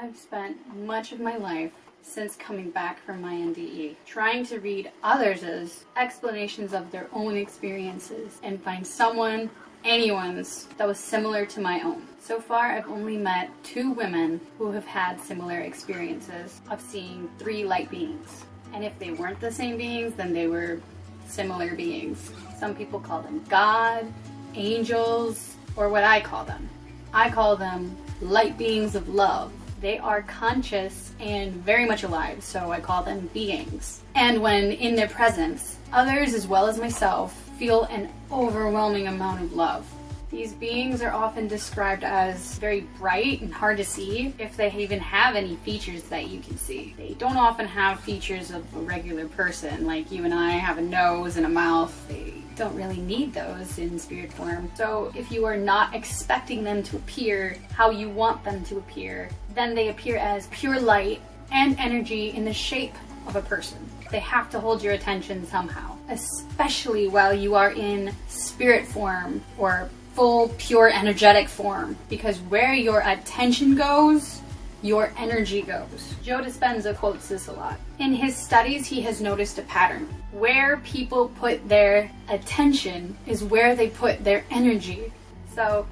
I've spent much of my life since coming back from my NDE trying to read others' explanations of their own experiences and find anyone's that was similar to my own. So far, I've only met 2 women who have had similar experiences of seeing 3 light beings. And if they weren't the same beings, then they were similar beings. Some people call them God, angels, or what I call them. I call them light beings of love. They are conscious and very much alive, so I call them beings. And when in their presence, others as well as myself feel an overwhelming amount of love. These beings are often described as very bright and hard to see, if they even have any features that you can see. They don't often have features of a regular person, like you and I have a nose and a mouth. They don't really need those in spirit form. So if you are not expecting them to appear how you want them to appear, then they appear as pure light and energy in the shape of a person. They have to hold your attention somehow, especially while you are in spirit form or full pure energetic form, because where your attention goes, your energy goes. Joe Dispenza quotes this a lot. In his studies, he has noticed a pattern. Where people put their attention is where they put their energy. So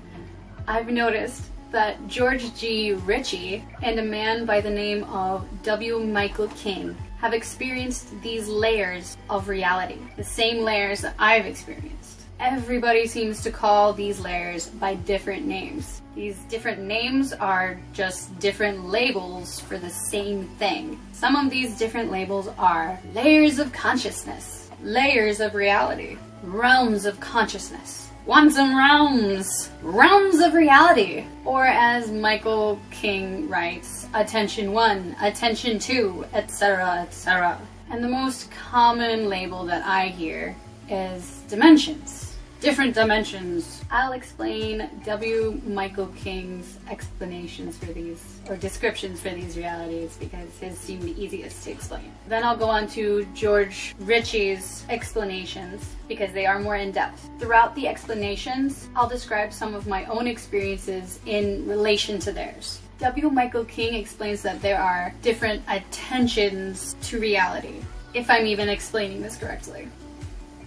I've noticed that George G. Ritchie and a man by the name of W. Michael King have experienced these layers of reality, the same layers that I've experienced. Everybody seems to call these layers by different names. These different names are just different labels for the same thing. Some of these different labels are layers of consciousness, layers of reality, realms of consciousness, quantum realms, realms of reality, or as Michael King writes, attention 1, attention 2, etc., etc. And the most common label that I hear is dimensions. Different dimensions. I'll explain W. Michael King's explanations for these, or descriptions for these realities, because his seem the easiest to explain. Then I'll go on to George Ritchie's explanations, because they are more in-depth. Throughout the explanations, I'll describe some of my own experiences in relation to theirs. W. Michael King explains that there are different attentions to reality, if I'm even explaining this correctly.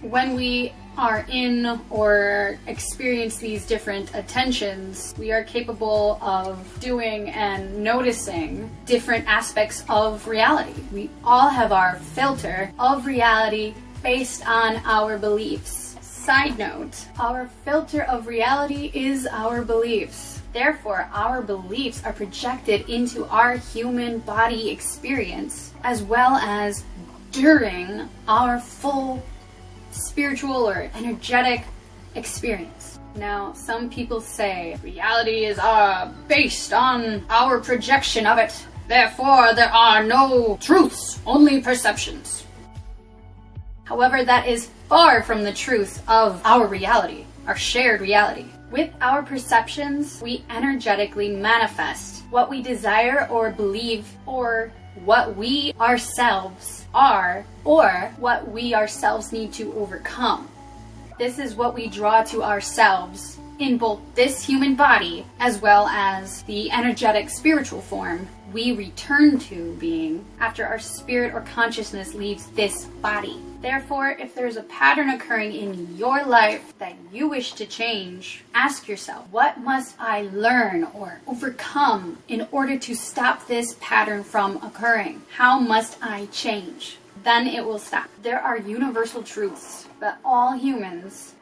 When we are in or experience these different attentions, we are capable of doing and noticing different aspects of reality. We all have our filter of reality based on our beliefs. Side note, our filter of reality is our beliefs. Therefore, our beliefs are projected into our human body experience as well as during our full spiritual or energetic experience. Now, some people say reality is based on our projection of it. Therefore, there are no truths, only perceptions. However, that is far from the truth of our reality, our shared reality. With our perceptions, we energetically manifest what we desire or believe, or what we ourselves are, or what we ourselves need to overcome. This is what we draw to ourselves in both this human body as well as the energetic spiritual form we return to being after our spirit or consciousness leaves this body. Therefore, if there's a pattern occurring in your life that you wish to change, ask yourself, what must I learn or overcome in order to stop this pattern from occurring? How must I change? Then it will stop. There are universal truths that all humans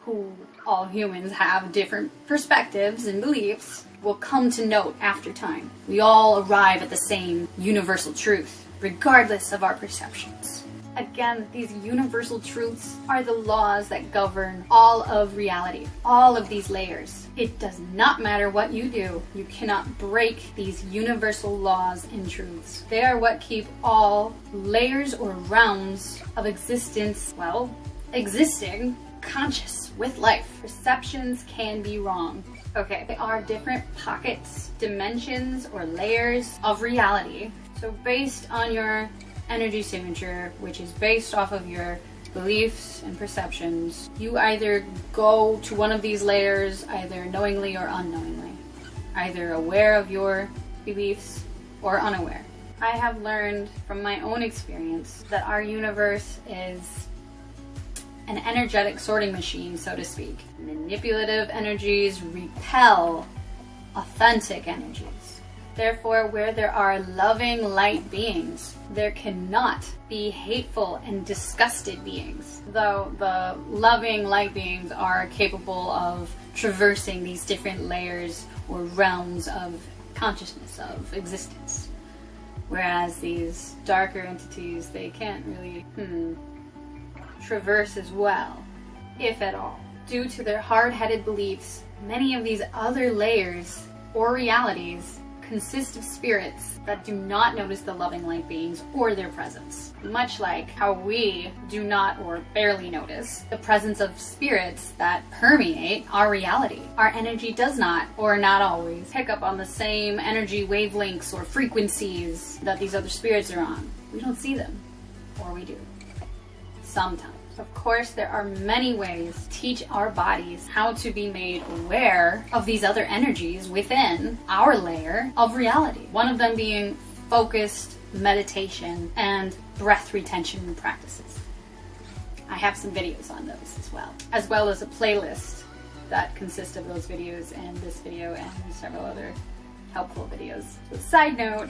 have different perspectives and beliefs will come to note after time. We all arrive at the same universal truth, regardless of our perceptions. Again, these universal truths are the laws that govern all of reality, all of these layers. It does not matter what you do, you cannot break these universal laws and truths. They are what keep all layers or realms of existence, existing, conscious, with life. Perceptions can be wrong. Okay, there are different pockets, dimensions, or layers of reality. So based on your energy signature, which is based off of your beliefs and perceptions, you either go to one of these layers either knowingly or unknowingly, either aware of your beliefs or unaware. I have learned from my own experience that our universe is an energetic sorting machine, so to speak. Manipulative energies repel authentic energies. Therefore, where there are loving light beings, there cannot be hateful and disgusted beings. Though the loving light beings are capable of traversing these different layers or realms of consciousness, of existence. Whereas these darker entities, they can't really traverse as well, if at all. Due to their hard-headed beliefs, many of these other layers or realities consist of spirits that do not notice the loving light beings or their presence. Much like how we do not or barely notice the presence of spirits that permeate our reality. Our energy does not, or not always, pick up on the same energy wavelengths or frequencies that these other spirits are on. We don't see them, or we do. Sometimes. Of course, there are many ways to teach our bodies how to be made aware of these other energies within our layer of reality. One of them being focused meditation and breath retention practices. I have some videos on those as well as a playlist that consists of those videos and this video and several other helpful videos. So side note,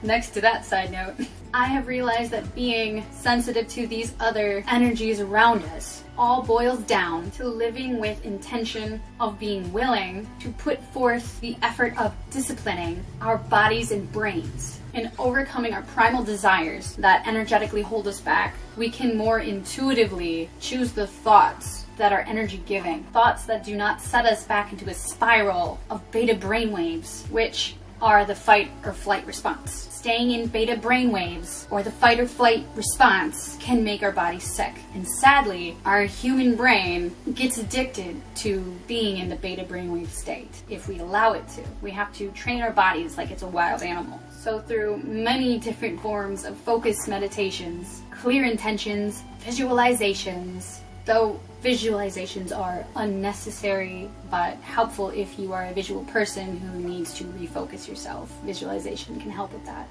next to that side note, I have realized that being sensitive to these other energies around us all boils down to living with intention of being willing to put forth the effort of disciplining our bodies and brains. In overcoming our primal desires that energetically hold us back, we can more intuitively choose the thoughts that are energy giving, thoughts that do not set us back into a spiral of beta brainwaves, which are the fight or flight response. Staying in beta brainwaves or the fight or flight response can make our body sick. And sadly, our human brain gets addicted to being in the beta brainwave state if we allow it to. We have to train our bodies like it's a wild animal. So through many different forms of focused meditations, clear intentions, visualizations, though visualizations are unnecessary but helpful if you are a visual person who needs to refocus yourself. Visualization can help with that.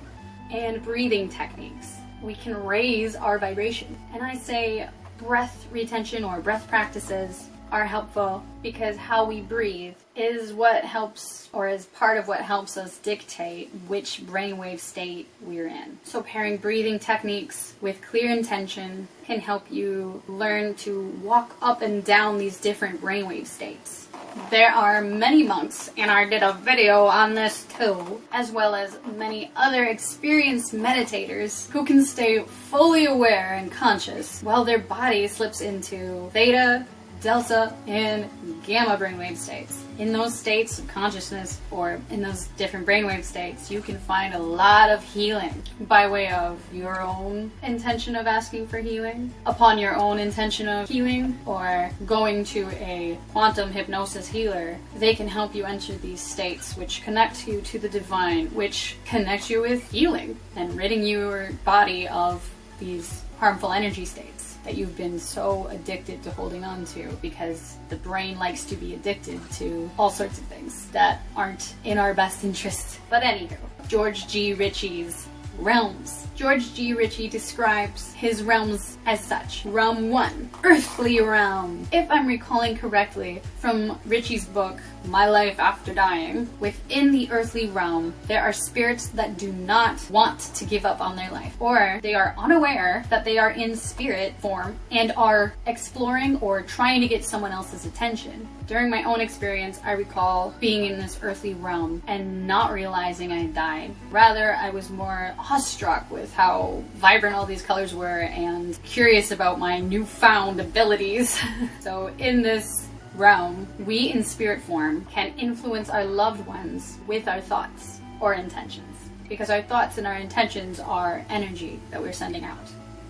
And breathing techniques. We can raise our vibration. And I say breath retention or breath practices are helpful because how we breathe is what helps, or is part of what helps us dictate which brainwave state we're in. So pairing breathing techniques with clear intention can help you learn to walk up and down these different brainwave states. There are many monks, and I did a video on this too, as well as many other experienced meditators who can stay fully aware and conscious while their body slips into theta, delta, and gamma brainwave states. In those states of consciousness, or in those different brainwave states, you can find a lot of healing by way of your own intention of asking for healing, upon your own intention of healing, or going to a quantum hypnosis healer. They can help you enter these states which connect you to the divine, which connect you with healing and ridding your body of these harmful energy states that you've been so addicted to holding on to, because the brain likes to be addicted to all sorts of things that aren't in our best interest. But anywho, George G. Ritchie's realms. George G. Ritchie describes his realms as such. Realm 1, earthly realm. If I'm recalling correctly from Ritchie's book, My Life After Dying, within the earthly realm, there are spirits that do not want to give up on their life, or they are unaware that they are in spirit form and are exploring or trying to get someone else's attention. During my own experience, I recall being in this earthly realm and not realizing I had died. Rather, I was more awestruck with how vibrant all these colors were and curious about my newfound abilities. So in this realm, we in spirit form can influence our loved ones with our thoughts or intentions, because our thoughts and our intentions are energy that we're sending out.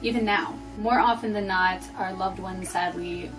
Even now, more often than not, our loved ones sadly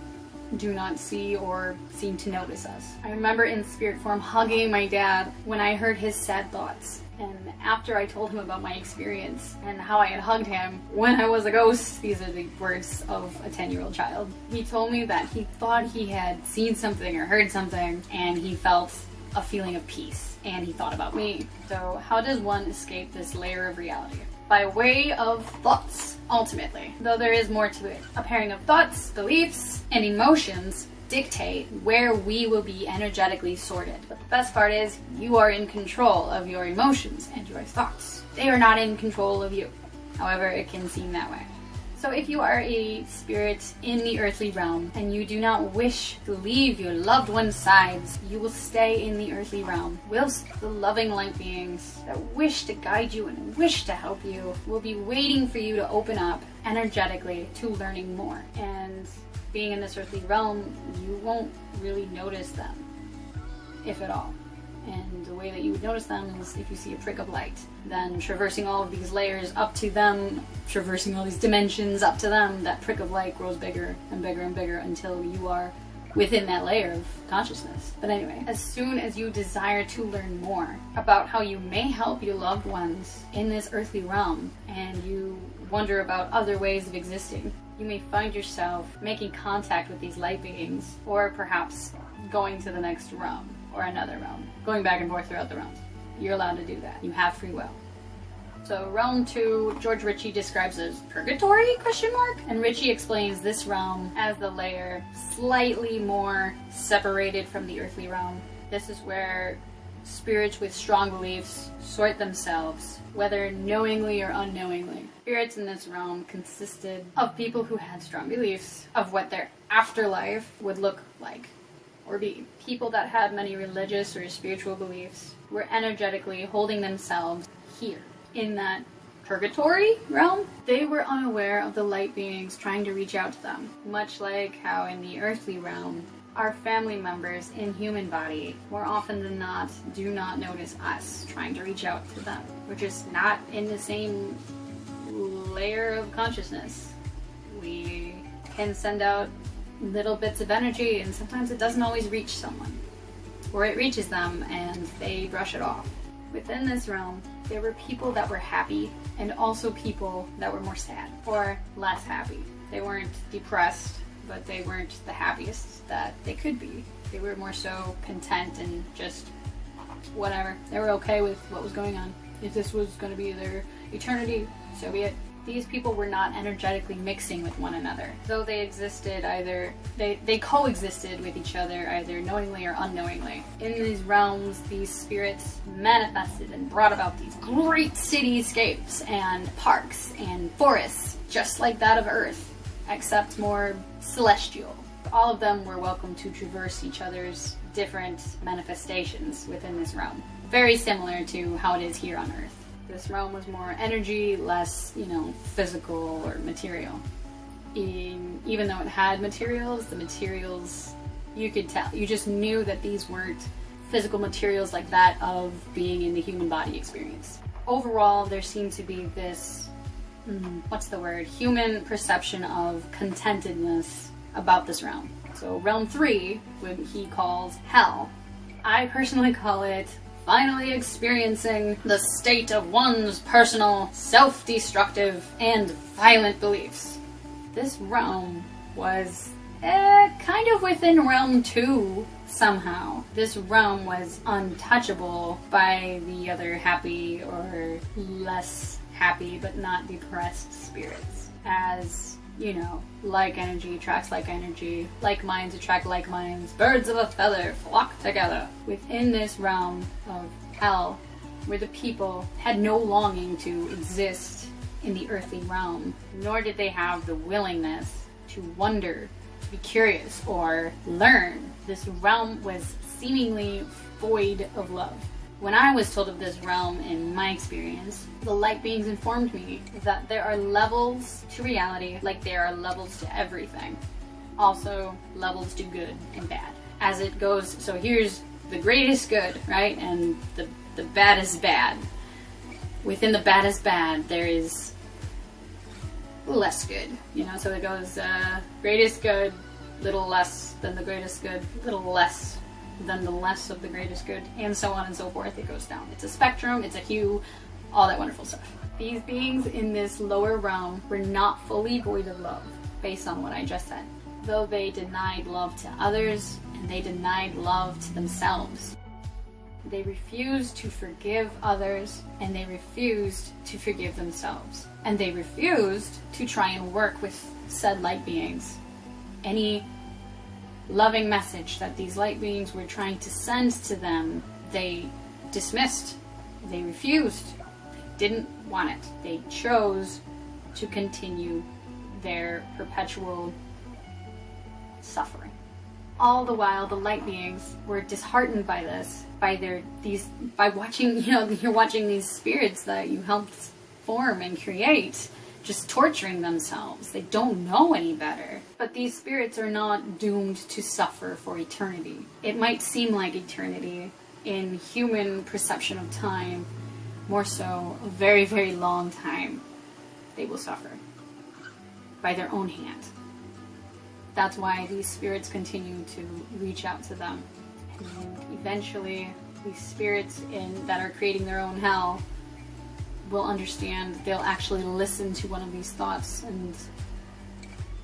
do not see or seem to notice us. I remember in spirit form hugging my dad when I heard his sad thoughts. And after I told him about my experience and how I had hugged him when I was a ghost, these are the words of a 10-year-old child, he told me that he thought he had seen something or heard something, and he felt a feeling of peace, and he thought about me. So how does one escape this layer of reality? By way of thoughts, ultimately. Though there is more to it. A pairing of thoughts, beliefs, and emotions dictate where we will be energetically sorted. But the best part is, you are in control of your emotions and your thoughts. They are not in control of you. However, it can seem that way. So if you are a spirit in the earthly realm and you do not wish to leave your loved one's sides, you will stay in the earthly realm, whilst the loving light beings that wish to guide you and wish to help you will be waiting for you to open up energetically to learning more. And being in this earthly realm, you won't really notice them, if at all. And the way that you would notice them is if you see a prick of light. Then traversing all of these layers up to them, traversing all these dimensions up to them, that prick of light grows bigger and bigger and bigger until you are within that layer of consciousness. But anyway, as soon as you desire to learn more about how you may help your loved ones in this earthly realm, and you wonder about other ways of existing, you may find yourself making contact with these light beings, or perhaps going to the next realm. Or another realm, going back and forth throughout the realms. You're allowed to do that. You have free will. So realm 2, George Ritchie describes as purgatory, ? And Ritchie explains this realm as the layer slightly more separated from the earthly realm. This is where spirits with strong beliefs sort themselves, whether knowingly or unknowingly. Spirits in this realm consisted of people who had strong beliefs of what their afterlife would look like. Or be people that had many religious or spiritual beliefs were energetically holding themselves here in that purgatory realm. They were unaware of the light beings trying to reach out to them, much like how in the earthly realm our family members in human body more often than not do not notice us trying to reach out to them. We're just not in the same layer of consciousness. We can send out little bits of energy, and sometimes it doesn't always reach someone, or it reaches them and they brush it off. Within this realm, there were people that were happy and also people that were more sad or less happy. They weren't depressed, but they weren't the happiest that they could be. They were more so content and just whatever. They were okay with what was going on. If this was going to be their eternity, so be it. These people were not energetically mixing with one another. Though they existed they coexisted with each other either knowingly or unknowingly. In these realms, these spirits manifested and brought about these great cityscapes and parks and forests, just like that of Earth, except more celestial. All of them were welcome to traverse each other's different manifestations within this realm. Very similar to how it is here on Earth. This realm was more energy, less, physical or material. Even though it had materials, the materials, you could tell. You just knew that these weren't physical materials like that of being in the human body experience. Overall, there seemed to be this, human perception of contentedness about this realm. So realm 3, what he calls hell. I personally call it finally experiencing the state of one's personal, self-destructive, and violent beliefs. This realm was kind of within realm 2 somehow. This realm was untouchable by the other happy or less happy but not depressed spirits. As like energy attracts like energy, like minds attract like minds, birds of a feather flock together. Within this realm of hell, where the people had no longing to exist in the earthly realm, nor did they have the willingness to wonder, to be curious, or learn. This realm was seemingly void of love. When I was told of this realm in my experience, the light beings informed me that there are levels to reality like there are levels to everything. Also, levels to good and bad. As it goes, so here's the greatest good, right? And the baddest bad. Within the baddest bad, there is less good. So it goes greatest good, little less than the greatest good, little less than the less of the greatest good, and so on and so forth. It goes down. It's a spectrum, it's a hue, all that wonderful stuff. These beings in this lower realm were not fully void of love, based on what I just said. Though they denied love to others, and they denied love to themselves. They refused to forgive others, and they refused to forgive themselves. And they refused to try and work with said light beings. Any loving message that these light beings were trying to send to them, they dismissed. They refused. They didn't want it. They chose to continue their perpetual suffering. All the while, the light beings were disheartened by this, by watching, you're watching these spirits that you helped form and create, just torturing themselves. They don't know any better. But these spirits are not doomed to suffer for eternity. It might seem like eternity in human perception of time, more so a very, very long time. They will suffer by their own hand. That's why these spirits continue to reach out to them. And eventually, these spirits that are creating their own hell will understand. They'll actually listen to one of these thoughts, and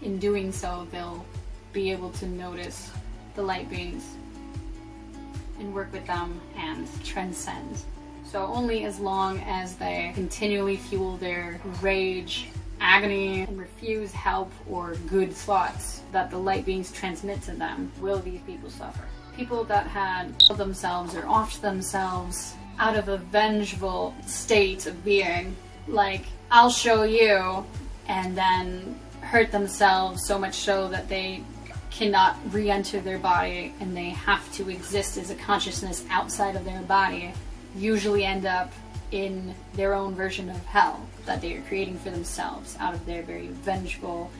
in doing so, they'll be able to notice the light beings and work with them and transcend. So only as long as they continually fuel their rage, agony, and refuse help or good thoughts that the light beings transmit to them, will these people suffer. People that had killed themselves or offed themselves out of a vengeful state of being, like, I'll show you, and then hurt themselves so much so that they cannot re-enter their body and they have to exist as a consciousness outside of their body, usually end up in their own version of hell that they are creating for themselves out of their very vengeful,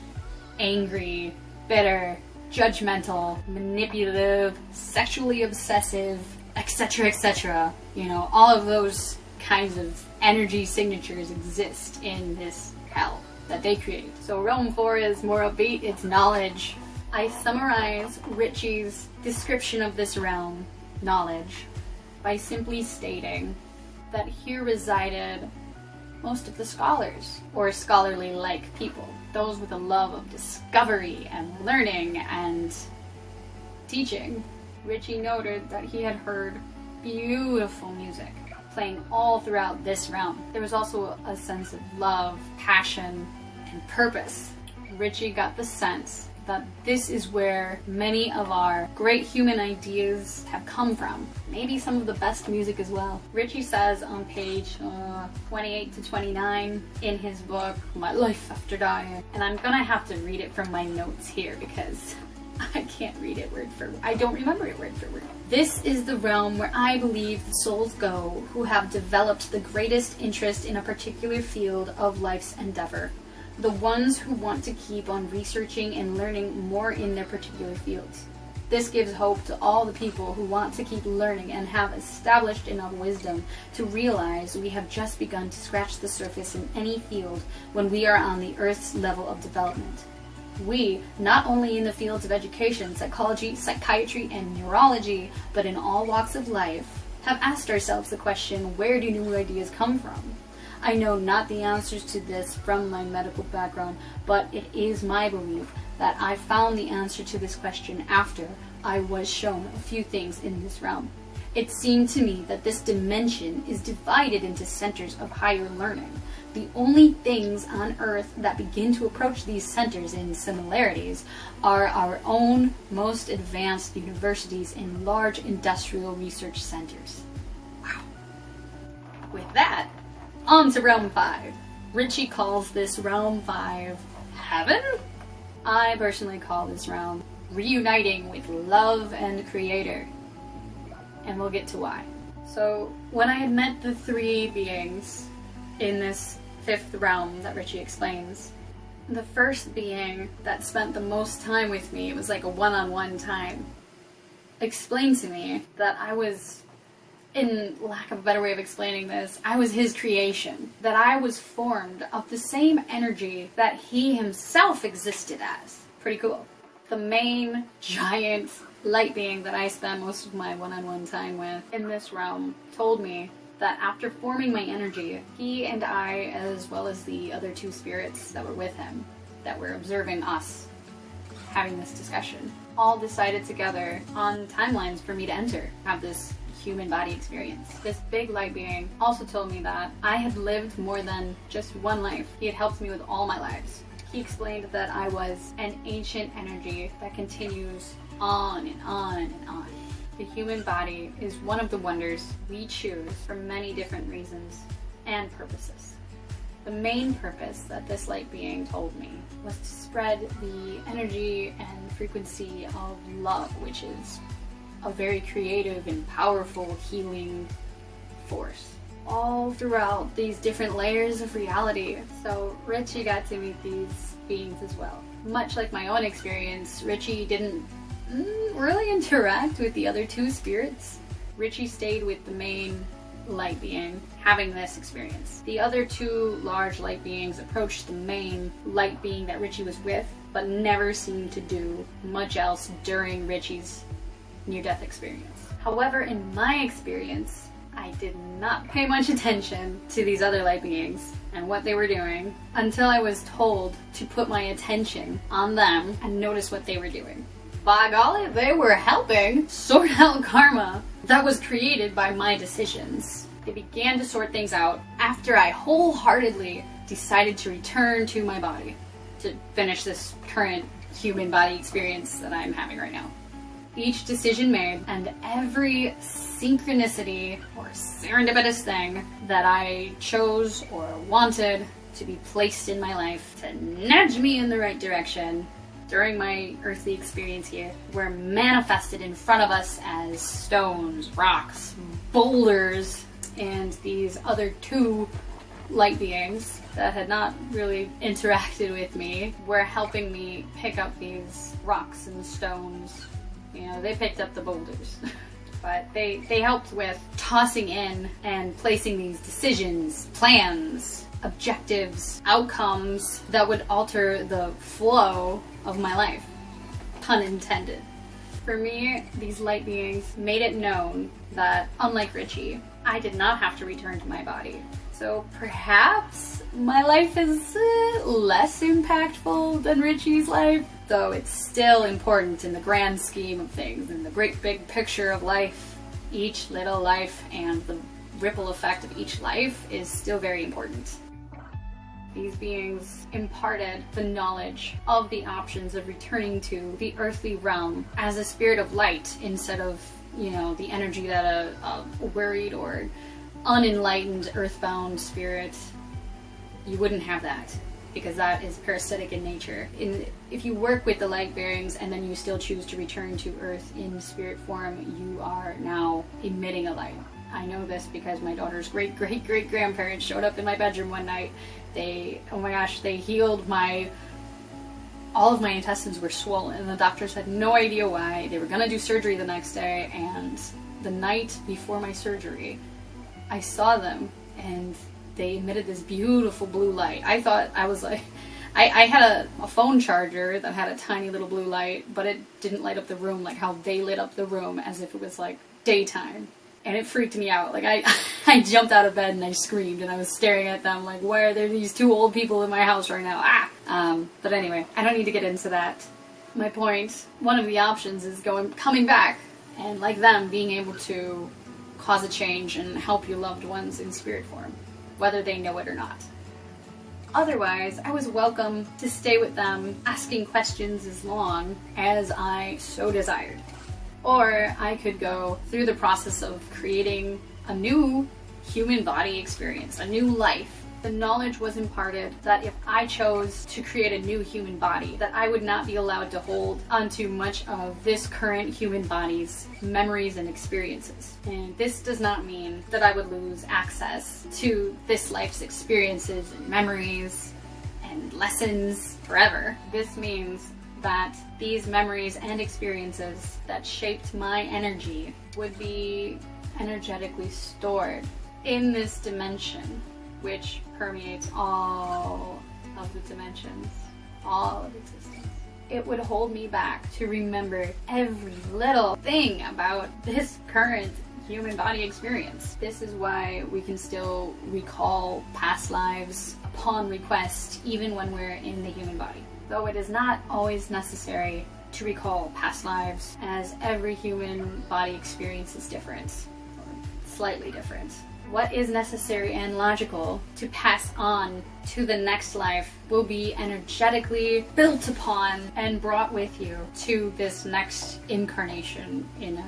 angry, bitter, judgmental, manipulative, sexually obsessive, etc., etc. All of those kinds of energy signatures exist in this hell that they create. So realm 4 is more upbeat, it's knowledge. I summarize Richie's description of this realm, knowledge, by simply stating that here resided most of the scholars, or scholarly-like people, those with a love of discovery and learning and teaching. Richie noted that he had heard beautiful music playing all throughout this realm. There was also a sense of love, passion, and purpose. Richie got the sense that this is where many of our great human ideas have come from. Maybe some of the best music as well. Richie says on page 28 to 29 in his book, My Life After Dying, and I'm gonna have to read it from my notes here because I can't read it word for word. I don't remember it word for word. This is the realm where I believe the souls go who have developed the greatest interest in a particular field of life's endeavor. The ones who want to keep on researching and learning more in their particular fields. This gives hope to all the people who want to keep learning and have established enough wisdom to realize we have just begun to scratch the surface in any field when we are on the Earth's level of development. We, not only in the fields of education, psychology, psychiatry, and neurology, but in all walks of life, have asked ourselves the question, where do new ideas come from? I know not the answers to this from my medical background, but it is my belief that I found the answer to this question after I was shown a few things in this realm. It seemed to me that this dimension is divided into centers of higher learning. The only things on Earth that begin to approach these centers in similarities are our own most advanced universities and large industrial research centers. Wow. With that, on to Realm 5. Richie calls this Realm 5 Heaven? I personally call this realm Reuniting with Love and Creator. And we'll get to why. So, when I had met the 3 beings in this 5th realm that Richie explains, the first being that spent the most time with me, it was like a one-on-one time, explained to me that I was, in lack of a better way of explaining this, I was his creation. That I was formed of the same energy that he himself existed as. Pretty cool. The main, giant light being that I spent most of my one-on-one time with in this realm told me that after forming my energy, he and I, as well as the other 2 spirits that were with him, that were observing us having this discussion, all decided together on timelines for me to enter, have this human body experience. This big light being also told me that I had lived more than just one life. He had helped me with all my lives. He explained that I was an ancient energy that continues on and on and on. The human body is one of the wonders we choose for many different reasons and purposes. The main purpose that this light being told me was to spread the energy and frequency of love, which is a very creative and powerful healing force all throughout these different layers of reality. So Richie got to meet these beings as well. Much like my own experience, Richie didn't really interact with the other two spirits. Richie stayed with the main light being having this experience. The other two large light beings approached the main light being that Richie was with, but never seemed to do much else during Richie's near-death experience. However, in my experience, I did not pay much attention to these other light beings and what they were doing until I was told to put my attention on them and notice what they were doing. By golly, they were helping sort out karma that was created by my decisions. They began to sort things out after I wholeheartedly decided to return to my body to finish this current human body experience that I'm having right now. Each decision made and every synchronicity or serendipitous thing that I chose or wanted to be placed in my life to nudge me in the right direction during my earthly experience here were manifested in front of us as stones, rocks, boulders, and these other two light beings that had not really interacted with me were helping me pick up these rocks and stones. You know, they picked up the boulders. But they helped with tossing in and placing these decisions, plans, objectives, outcomes that would alter the flow of my life. Pun intended. For me, these light beings made it known that, unlike Richie, I did not have to return to my body. So perhaps my life is less impactful than Richie's life, though it's still important in the grand scheme of things, in the great big picture of life. Each little life and the ripple effect of each life is still very important. These beings imparted the knowledge of the options of returning to the earthly realm as a spirit of light instead of, you know, the energy that a worried or unenlightened earthbound spirit, you wouldn't have that, because that is parasitic in nature. If you work with the light bearings and then you still choose to return to earth in spirit form, you are now emitting a light. I know this because my daughter's great-great-great-grandparents showed up in my bedroom one night. Oh my gosh, they healed all of my intestines were swollen, and the doctors had no idea why. They were gonna do surgery the next day, and the night before my surgery, I saw them, and they emitted this beautiful blue light. I thought, I had a phone charger that had a tiny little blue light, but it didn't light up the room like how they lit up the room, as if it was like daytime. And it freaked me out. Like, I jumped out of bed and I screamed, and I was staring at them like, why are there these two old people in my house right now? But anyway, I don't need to get into that. My point, one of the options is coming back, and like them, being able to cause a change and help your loved ones in spirit form, whether they know it or not. Otherwise, I was welcome to stay with them, asking questions as long as I so desired. Or I could go through the process of creating a new human body experience, a new life. The knowledge was imparted that if I chose to create a new human body, that I would not be allowed to hold onto much of this current human body's memories and experiences. And this does not mean that I would lose access to this life's experiences and memories and lessons forever. This means that these memories and experiences that shaped my energy would be energetically stored in this dimension, which permeates all of the dimensions, all of existence. It would hold me back to remember every little thing about this current human body experience. This is why we can still recall past lives upon request, even when we're in the human body. Though it is not always necessary to recall past lives, as every human body experience is different. slightly different. What is necessary and logical to pass on to the next life will be energetically built upon and brought with you to this next incarnation in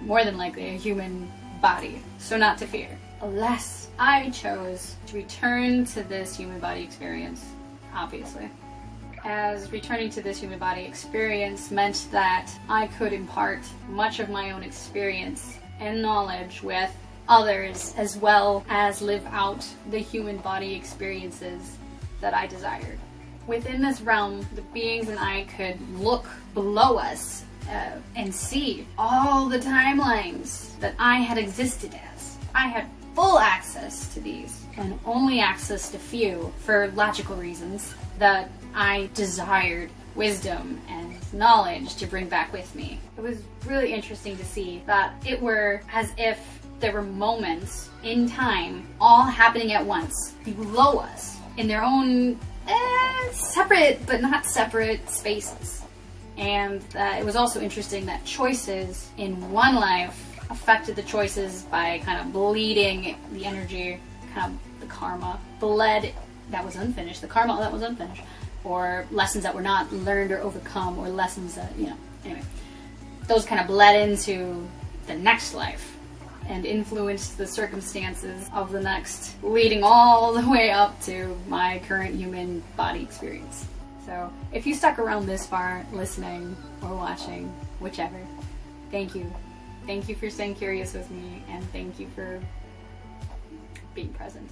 more than likely a human body. So not to fear. Unless I chose to return to this human body experience, obviously. As returning to this human body experience meant that I could impart much of my own experience and knowledge with others, as well as live out the human body experiences that I desired. Within this realm, the beings and I could look below us and see all the timelines that I had existed as. I had full access to these, and only access to few for logical reasons that I desired wisdom and knowledge to bring back with me. It was really interesting to see that it were as if there were moments in time all happening at once below us in their own separate but not separate spaces. And it was also interesting that choices in one life affected the choices by kind of bleeding the energy, kind of the karma, bled that was unfinished, the karma that was unfinished, or lessons that were not learned or overcome, or lessons that, anyway. Those kind of bled into the next life and influenced the circumstances of the next, leading all the way up to my current human body experience. So if you stuck around this far, listening or watching, whichever, thank you. Thank you for staying curious with me, and thank you for being present.